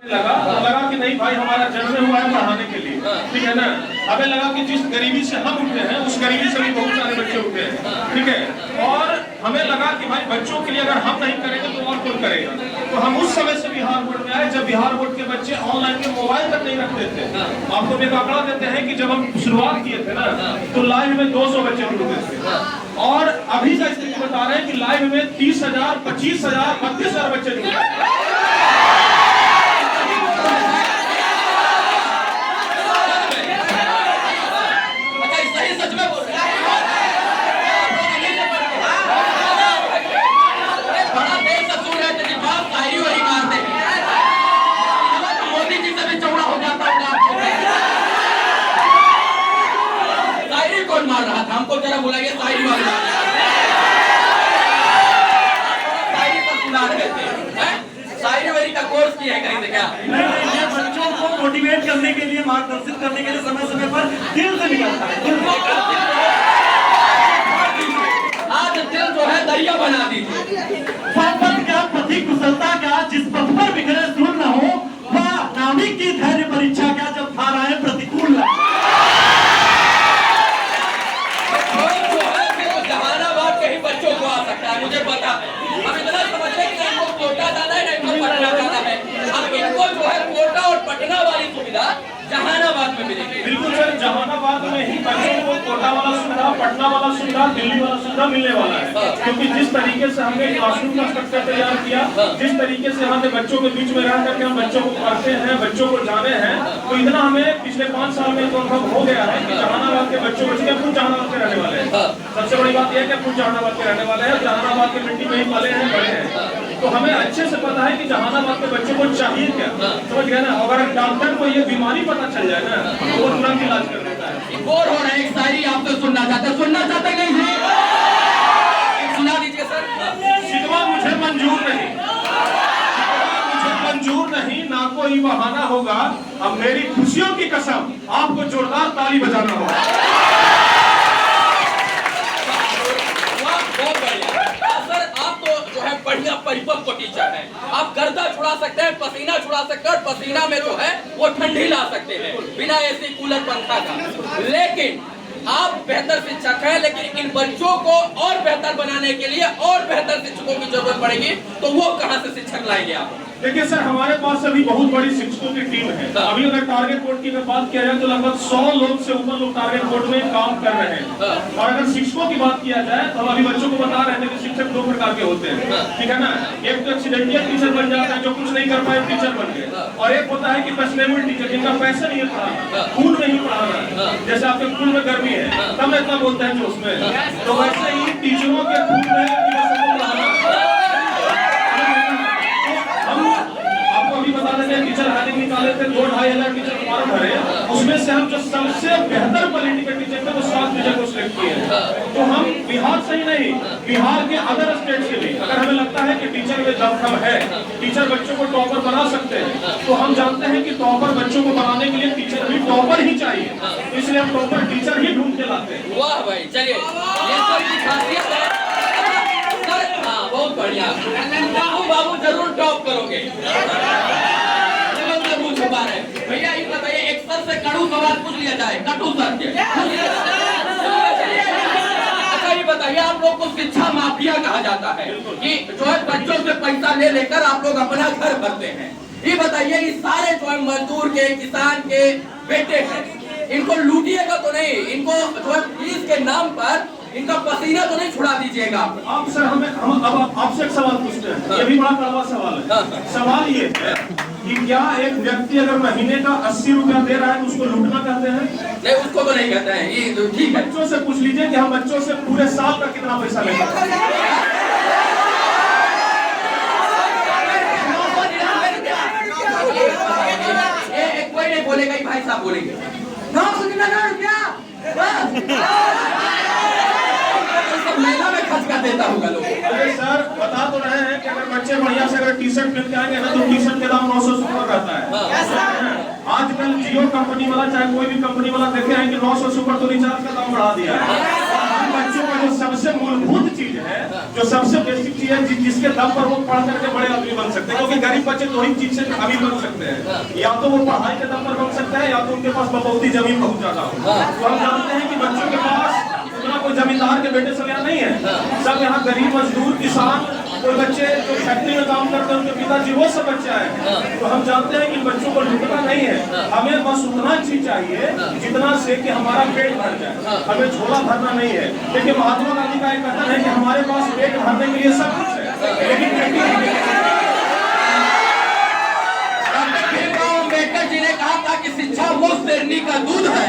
लगा कि नहीं भाई हमारा जन्म हुआ है पढ़ाने के लिए, ठीक है ना। हमें लगा कि जिस गरीबी से हम उठे हैं उस गरीबी से भी बहुत सारे बच्चे उठे हैं, ठीक है। और हमें लगा कि भाई बच्चों के लिए अगर हम नहीं करेंगे तो और कौन करेगा। तो हम उस समय से बिहार बोर्ड में आए जब बिहार बोर्ड के बच्चे ऑनलाइन में मोबाइल तक नहीं रखते थे। आपको एक आंकड़ा देते हैं कि जब हम शुरुआत किए थे ना तो लाइव में 200 बच्चे जुड़ते थे, और अभी का स्थिति बता रहे हैं कि लाइव में 30,000, 25,000, 32,000 बच्चे जुड़े हैं। मार रहा था हमको, जरा बुलाइए शायरी वाला। शायरी पर सुना रहे थे, शायरी वाली का कोर्स किया है कहीं से क्या? ये बच्चों को मोटिवेट करने के लिए, मार्गदर्शित करने के लिए समय समय पर दिल से निकलता है। आज दिल जो है दरिया बना दीजिए। संपत क्या, पति कुशलता क्या, जिस पथ पर बिखरे सुर न हो, वह नामिक की धैर्य परीक्षा क्या, जब धाराएं प्रतिकूल न। बच्चों को आ सकता है, मुझे पता है। हम इतना समझते कि इनको कोटा जाना है, नहीं तो पटना जाना है। अब इनको जो है कोटा और पटना वाली सुविधा जहानाबाद में मिलेगी। बिल्कुल सर, जहानाबाद में ही बच्चों को कोटा वाला सुविधा, पटना वाला सुविधा, दिल्ली वाला सुविधा मिलने वाला है। क्योंकि जिस तरीके से हमने क्लासरूम का स्ट्रक्चर तैयार किया, जिस तरीके से हमने बच्चों के बीच में रह करके हम बच्चों को पढ़ते हैं, बच्चों को जाने हैं, तो इतना हमें पिछले 5 साल में तो अनुभव हो गया है कि जहानाबाद के बच्चों खुद जहानाबाद के रहने वाले हैं। सबसे बड़ी बात यह है कि खुद जहानाबाद के रहने वाले हैं, जहानाबाद की मिट्टी में ही पले हैं, बड़े हैं। तो हमें अच्छे से पता है कि जहानाबाद के बच्चों को चाहिए क्या, समझ गए ना। अगर डॉक्टर को ये बीमारी पता चल जाए ना तो वो तुरंत इलाज कर देता है। बोर हो रहे हैं, एक शायरी आपसे सुनना चाहते नहीं जी? सुना दीजिए सर। शिकवा मुझे मंजूर नहीं, मुझे मंजूर नहीं, ना कोई बहाना होगा। अब मेरी खुशियों की कसम आपको जोरदार ताली बजाना होगा। बढ़िया परिपक्व टीचर है, आप गर्दा छुड़ा सकते हैं, पसीना छुड़ा सकते हैं, और पसीना में जो है वो ठंडी ला सकते हैं बिना एसी कूलर पंखा का। लेकिन आप बेहतर शिक्षक हैं, लेकिन इन बच्चों को और बेहतर बनाने के लिए और बेहतर शिक्षकों की जरूरत पड़ेगी। तो वो कहां से शिक्षक लाएंगे आप? देखिए सर, हमारे पास अभी बहुत बड़ी शिक्षकों की टीम है। अभी अगर टारगेट बोर्ड की बात किया जाए तो लगभग 100 लोग से ऊपर लोग टारगेट बोर्ड में काम कर रहे हैं। और अगर शिक्षकों की बात किया जाए तो हम अभी बच्चों को बता रहे थे कि शिक्षक 2 प्रकार के होते हैं, ठीक है ना। एक तो एक्सीडेंटल टीचर बन जाता है, जो कुछ नहीं कर पाए टीचर बन गए। और एक होता है कि पैशनेबल टीचर, जिनका पैसा नहीं है पढ़ाना, खून में ही पढ़ाना है। जैसे आपके खून में गर्मी है तब इतना बोलते हैं जो उसमें, तो वैसे ही टीचरों के खून में टीचर हाजिर निकाले थे, 2-2.5 हजार टीचर फॉर्म भरे, उसमें से हम जो सबसे बेहतर क्वालिटी के टीचर थे वो 7 टीचर को सिलेक्ट किए। तो हम बिहार से ही नहीं, बिहार के अदर स्टेट से भी अगर हमें लगता है कि टीचर में दम है, टीचर बच्चों को टॉपर बना सकते हैं, तो हम जानते हैं कि टॉपर बच्चों को बनाने के लिए टीचर भी टॉपर ही चाहिए, इसलिए हम टॉपर टीचर ही ढूंढ के लाते हैं। वाह भाई, चलिए ये सर की खासियत है। हाँ, बहुत बढ़िया। बाबू जरूर टॉप करोगे। भैया ये बताइए, एक सर से कड़ू सवाल पूछ लिया जाए, कटु सर के। अच्छा ये बताइए, आप लोग को शिक्षा माफिया कहा जाता है कि जो है बच्चों से पैसा ले लेकर आप लोग अपना घर भरते हैं। ये बताइए, ये सारे जो है मजदूर के, किसान के बेटे हैं, इनको लूटिएगा तो नहीं, इनको जो है फीस के नाम पर इनका पसीना तो नहीं छुड़ा दीजिएगा आप। सर हम अब आपसे एक सवाल पूछते हैं, ये भी बड़ा कड़वा सवाल है। सवाल ये है कि क्या एक व्यक्ति अगर महीने का 80 रुपया दे रहा है तो उसको लूटना कहते हैं? नहीं, उसको तो नहीं कहते हैं। ये तो ठीक है, बच्चों से पूछ लीजिए कि हम बच्चों से पूरे साल का कितना पैसा लेते हैं। कोई नहीं बोलेगा, भाई साहब बोलेंगे 999 रुपया मेला में खर्च कर देता होगा लोग। अरे सर, बता तो रहे हैं कि अगर बच्चे बढ़िया से अगर टी-शर्ट पहन के आएंगे ना तो टी-शर्ट के दाम 900 से ऊपर रहता है। आजकल जियो कंपनी वाला चाहे कोई भी कंपनी वाला देखे हैं कि 900 से ऊपर तो रिचार्ज का दाम बढ़ा दिया है। बच्चों का जो सबसे मूलभूत चीज है जो सबसे बेसिक चीज है जिसके दम पर वो पढ़ करके बड़े आदमी बन सकते हैं, क्योंकि गरीब बच्चे दो ही चीज से अमीर बन सकते हैं, या तो वो पढ़ाई के दम पर बन सकते हैं, या तो उनके पास बपौती जमीन बहुत ज्यादा हो। तो हम जानते हैं कि बच्चों के पास उतना कोई जमींदार के बेटे सब यहाँ नहीं है, सब यहाँ गरीब मजदूर किसान, कोई बच्चे जो फैक्ट्री में काम करते हैं उनके पिताजी वो सब बच्चे आए। तो हम जानते हैं कि बच्चों को लुटना नहीं है, हमें बस उतना चीज चाहिए जितना से कि हमारा पेट भर जाए, हमें झोला भरना नहीं है। देखिए महात्मा गांधी का एक कथन है कि हमारे पास पेट भरने के लिए सब कुछ है, लेकिन अम्बेडकर जी ने कहा था कि शिक्षा वो शेरनी का दूध है।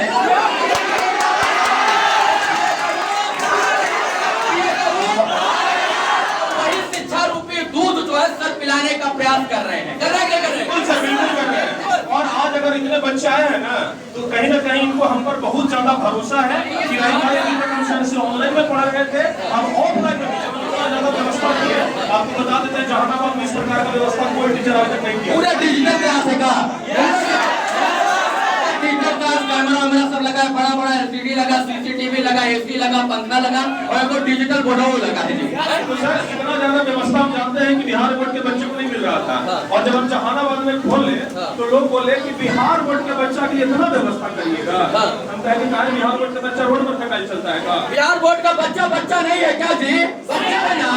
दूध जो है सर पिलाने का प्रयास कर रहे हैं, कर रहे हैं, बिल्कुल सर, बिल्कुल कर रहे हैं। और आज अगर इतने बच्चे आए हैं ना, तो कहीं ना कहीं इनको हम पर बहुत ज्यादा भरोसा है कि नहीं भाई अभी तक हम से ऑनलाइन में पढ़ रहे थे, हम ऑफलाइन में इतना ज्यादा व्यवस्था की है। आपको बता देते हैं जहानाबाद में इस प्रकार की व्यवस्था कोई टीचर आज तक नहीं किया। पूरा डिजिटल क्लास है का डिजिटल क्लास, कैमरा वैमरा सब लगा है, बड़ा बड़ा एलसीडी लगा, सीसीटीवी लगा, एसी लगा, पंखा लगा और एक डिजिटल बोर्ड लगा है जी। तो सर इतना ज्यादा व्यवस्था हम जानते हैं कि बिहार बोर्ड के बच्चों को नहीं मिल रहा था, और जब हम जहानाबाद में खोले तो लोग बोले कि बिहार बोर्ड के बच्चा की इतना व्यवस्था करिएगा। हम कहे कि बिहार बोर्ड का बच्चा रोड पर फेंकाई चलता है का? बिहार बोर्ड का बच्चा बच्चा नहीं है क्या जी? बच्चा है ना।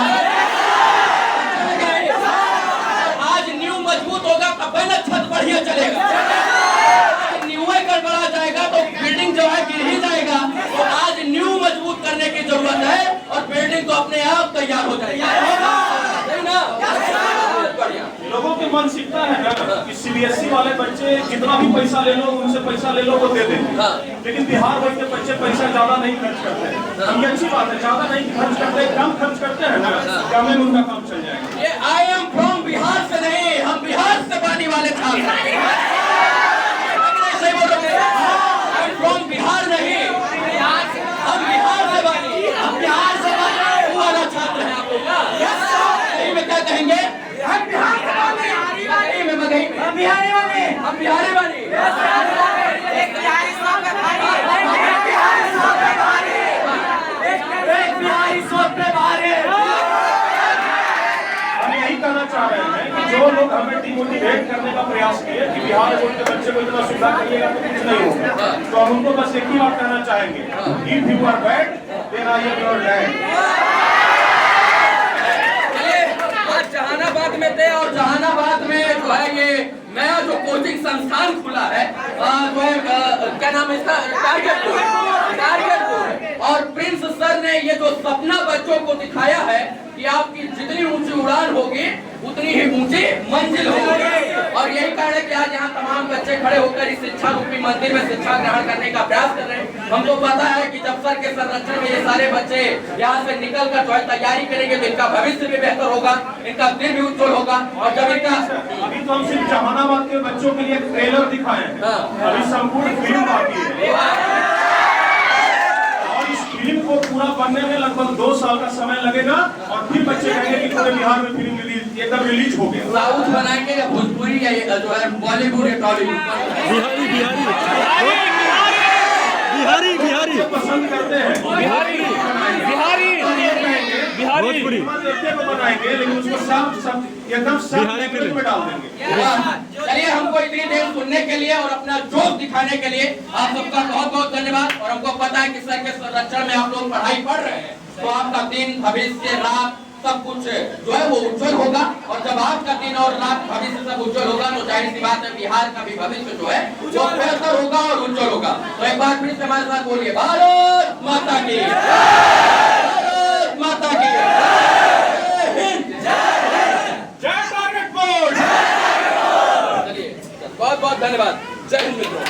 आज न्यू मजबूत होगा तब ना छत बढ़िया चलेगा, न्यू गड़बड़ा जाएगा तो बिल्डिंग जो है गिर ही जाएगा। तो आज न्यू मजबूत करने की जरूरत है और बिल्डिंग तो अपने आप तैयार हो जाएगा, है ना। लोगों की मानसिकता है ना कि सीबीएसई वाले बच्चे जितना भी पैसा ले लो, उनसे पैसा ले लो वो दे देंगे, लेकिन बिहार बोर्ड के बच्चे पैसा ज्यादा नहीं खर्च करते। हम ये अच्छी बात है, ज्यादा नहीं खर्च करते, कम खर्च करते हैं ना, कम में उनका काम चल जाएगा। ये आई एम फ्रॉम बिहार से नहीं, हम बिहार से पानी वाले छात्र, फ्रॉम बिहार नहीं, हम बिहार से बानी, हम बिहार से बानी वाला छात्र है आप लोग ना। यही में क्या कहेंगे, हम बिहार से बानी, में बधाई में हम बिहारी बानी, हम बिहारी बानी, एक बिहारी सौ पे भारी, एक बिहारी सौ पे भारी, एक बिहारी सौ पे भारी। हम यही कहना चाह रहे हैं कि जो लोग हमें डिमोटिवेट करने का प्रयास किए कि बिहार बोर्ड के बच्चे को इतना सुविधा करिएगा तो कुछ नहीं होगा, तो हम उनको बस एक ही बात कहना चाहेंगे, if you are bad then I am your dad. आज जहानाबाद में थे और जहानाबाद में जो है ये नया जो कोचिंग संस्थान खुला है, जो है क्या नाम है इसका, टारगेट। और प्रिंस सर ने ये जो सपना बच्चों को दिखाया है कि आपकी जितनी ऊंची उड़ान होगी उतनी ही ऊंची मंजिल होगी। और यही कारण है कि आज यहाँ तमाम बच्चे खड़े होकर इस शिक्षा रूपी मंदिर में शिक्षा ग्रहण करने का प्रयास कर रहे हैं। हमको पता है कि जब सर के संरक्षण में ये सारे बच्चे यहाँ से निकल कर जो है तैयारी करेंगे तो इनका भविष्य भी बेहतर होगा, इनका दिन भी उज्जवल होगा। और जब इनका अभी तो हम सिर्फ जहानाबाद के बच्चों के लिए एक ट्रेलर दिखाए हैं, अभी संपूर्ण फिल्म बाकी है, और इस फिल्म को पूरा बनने में लगभग 2 साल का समय लगेगा, और फिर बच्चे कहेंगे कि पूरे बिहार में फिल्म एकदम रिलीज हो गया। साउथ बनाएंगे या भोजपुरी या जो है बॉलीवुड या टॉलीवुड? बिहारी पसंद करते हैं, बिहारी भोजपुरी को बनाएंगे, लेकिन उसको सब एकदम सब लैंग्वेज में डाल देंगे। चलिए हमको इतनी देर सुनने के लिए और अपना जोश दिखाने के लिए आप सबका बहुत बहुत धन्यवाद। और हमको पता है कि सर के संरक्षण में आप लोग पढ़ाई पढ़ रहे हैं, तो आपका दिन भविष्य रात सब कुछ जो है वो उज्जवल होगा। और जब आपका दिन और रात भविष्य सब उज्जवल होगा तो जाहिर सी बात है बिहार का भी भविष्य जो है वो बेहतर होगा और उज्जवल होगा। तो एक बार फिर से हमारे साथ बोलिए, भारत माता की, भारत माता की, जय हिंद, जय टारगेट बोर्ड। चलिए बहुत बहुत धन्यवाद, जय हिंद।